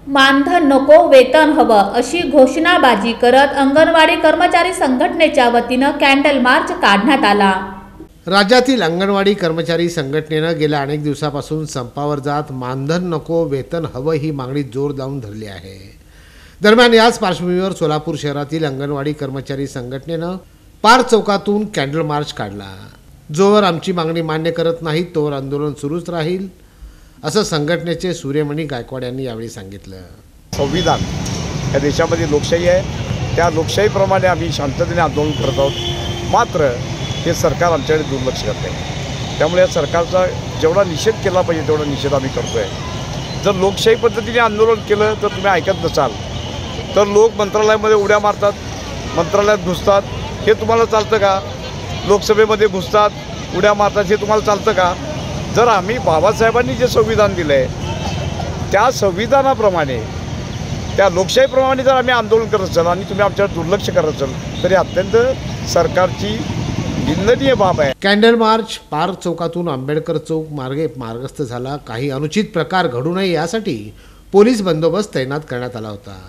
मानधन नको वेतन हवं अशी घोषणाबाजी करत अंगणवाडी कर्मचारी संघटनेच्या वतीनं कॅन्डल मार्च काढण्यात आला। राज्यातील अंगणवाडी कर्मचारी संघटनेनं गेल्या अनेक दिवसापासून संपावर जात मानधन नको वेतन हवं ही मागणी जोर लावून धरली आहे। दरम्यान याच पार्श्वभूमीवर सोलापूर शहरातील अंगणवाडी कर्मचारी संघटनेनं पार्क चौकातून कॅन्डल मार्च काढला। जोवर आमची मागणी मान्य करत नाही तोवर आंदोलन सुरूच राहील असं संघटनेचे सूर्यमणी गायकवाड यांनी यावेळी सांगितलं। संविधान या देशामध्ये लोकशाही आहे, त्या लोकशाहीप्रमाणे आम्ही शांततेने आंदोलन करत आहोत। मात्र हे सरकार आमच्याकडे दुर्लक्ष करते, त्यामुळे या सरकारचा जेवढा निषेध केला पाहिजे तेवढा निषेध आम्ही करतो आहे। जर लोकशाही पद्धतीने आंदोलन केलं तर तुम्ही ऐकत नसाल तर लोक मंत्रालयामध्ये उड्या मारतात, मंत्रालयात घुसतात, हे तुम्हाला चालतं का? लोकसभेमध्ये घुसतात, उड्या मारतात, हे तुम्हाला चालतं का? जर आम्ही बाबासाहेबांनी जे संविधान दिलं आहे त्या संविधानाप्रमाणे त्या लोकशाहीप्रमाणे जर आम्ही आंदोलन करत असाल आणि तुम्ही आमच्यावर दुर्लक्ष करत असाल तरी अत्यंत सरकारची निंदनीय बाब आहे। कॅन्डल मार्च पार्क चौकातून आंबेडकर चौक मार्गे मार्गस्थ झाला। काही अनुचित प्रकार घडू नये यासाठी पोलीस बंदोबस्त तैनात करण्यात आला होता।